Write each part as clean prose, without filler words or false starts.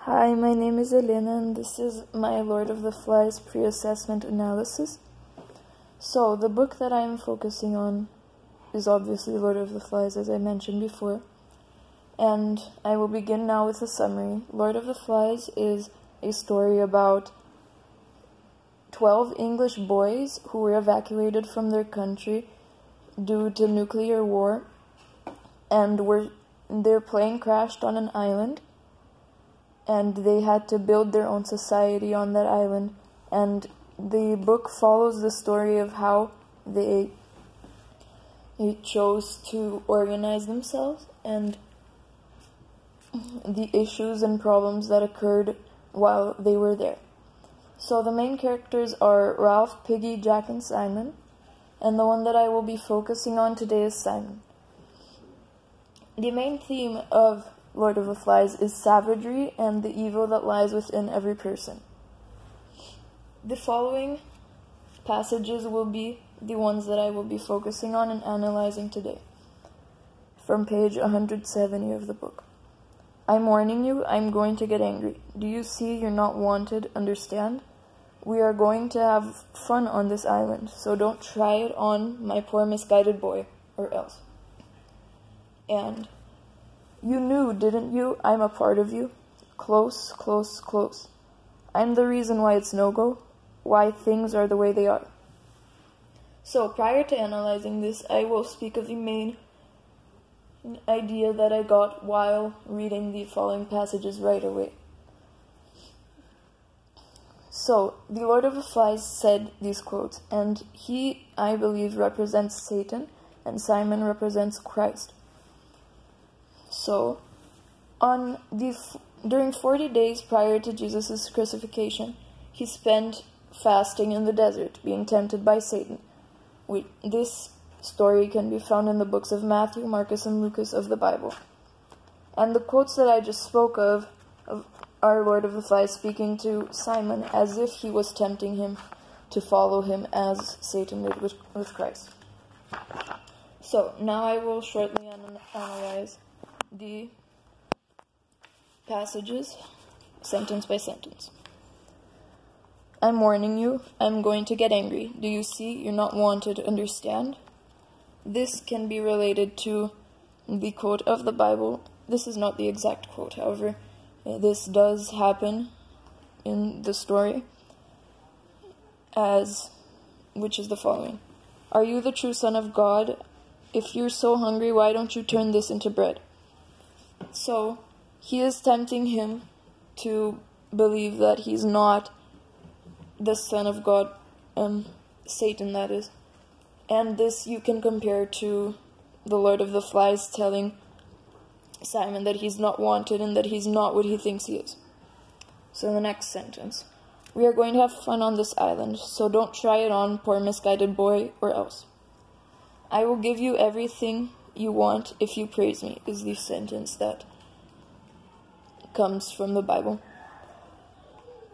Hi, my name is Elena and this is my Lord of the Flies pre-assessment analysis. So, the book that I am focusing on is obviously Lord of the Flies, as I mentioned before. And I will begin now with a summary. Lord of the Flies is a story about 12 English boys who were evacuated from their country due to nuclear war, and their plane crashed on an island, and they had to build their own society on that island. And the book follows the story of how they chose to organize themselves and the issues and problems that occurred while they were there. So the main characters are Ralph, Piggy, Jack, and Simon, and the one that I will be focusing on today is Simon. The main theme of Lord of the Flies is savagery and the evil that lies within every person. The following passages will be the ones that I will be focusing on and analyzing today. From page 170 of the book. I'm warning you, I'm going to get angry. Do you see you're not wanted? Understand? We are going to have fun on this island, so don't try it on my poor misguided boy, or else. And you knew, didn't you? I'm a part of you. Close, close, close. I'm the reason why it's no-go, why things are the way they are. So, prior to analyzing this, I will speak of the main idea that I got while reading the following passages right away. So, the Lord of the Flies said these quotes, and he, I believe, represents Satan, and Simon represents Christ. So, during 40 days prior to Jesus' crucifixion, he spent fasting in the desert, being tempted by Satan. This story can be found in the books of Matthew, Marcus, and Lucas of the Bible. And the quotes that I just spoke of our Lord of the Flies speaking to Simon as if he was tempting him to follow him as Satan did with Christ. So, now I will shortly analyze the passages, sentence by sentence. I'm warning you, I'm going to get angry. Do you see you're not wanted? Understand? This can be related to the quote of the Bible. This is not the exact quote, however, this does happen in the story, which is the following. Are you the true Son of God? If you're so hungry, why don't you turn this into bread? So, he is tempting him to believe that he's not the Son of God, Satan that is. And this you can compare to the Lord of the Flies telling Simon that he's not wanted and that he's not what he thinks he is. So the next sentence. We are going to have fun on this island, so don't try it on, poor misguided boy, or else. I will give you everything you want if you praise me, is the sentence that comes from the Bible.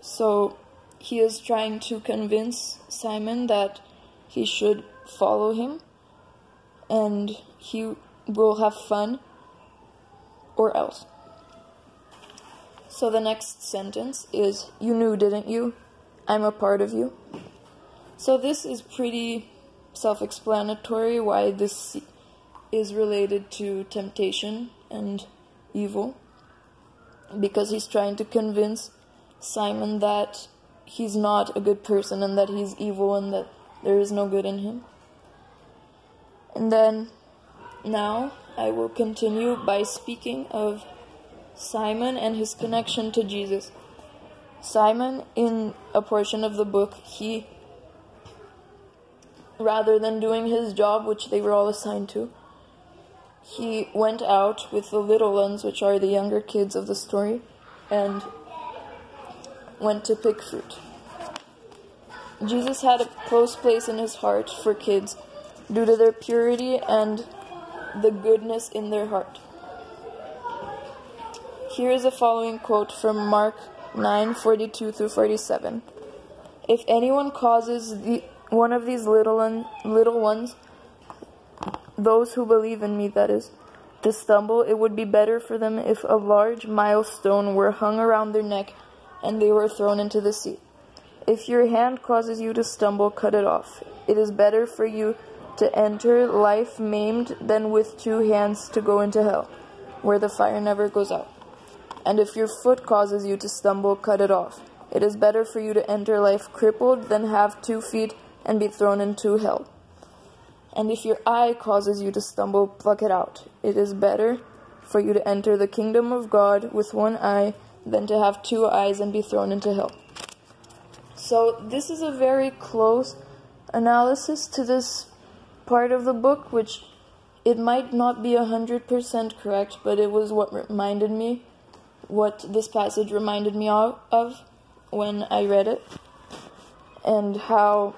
So he is trying to convince Simon that he should follow him and he will have fun or else. So the next sentence is, you knew, didn't you? I'm a part of you. So this is pretty self-explanatory why this is related to temptation and evil, because he's trying to convince Simon that he's not a good person and that he's evil and that there is no good in him. And then now I will continue by speaking of Simon and his connection to Jesus. Simon, in a portion of the book, rather than doing his job, which they were all assigned to, he went out with the little ones, which are the younger kids of the story, and went to pick fruit. Jesus had a close place in his heart for kids due to their purity and the goodness in their heart. Here is the following quote from Mark 9:42 through 47. If anyone causes one of these little ones, those who believe in me, that is, to stumble, it would be better for them if a large milestone were hung around their neck and they were thrown into the sea. If your hand causes you to stumble, cut it off. It is better for you to enter life maimed than with 2 hands to go into hell, where the fire never goes out. And if your foot causes you to stumble, cut it off. It is better for you to enter life crippled than have 2 feet and be thrown into hell. And if your eye causes you to stumble, pluck it out. It is better for you to enter the kingdom of God with 1 eye than to have 2 eyes and be thrown into hell. So this is a very close analysis to this part of the book, which it might not be 100% correct, but it was what this passage reminded me of when I read it, and how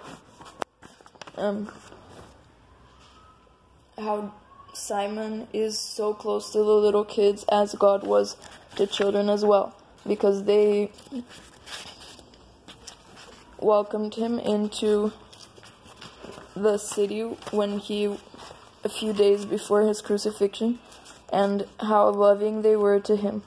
Simon is so close to the little kids as God was to children as well, because they welcomed him into the city a few days before his crucifixion, and how loving they were to him.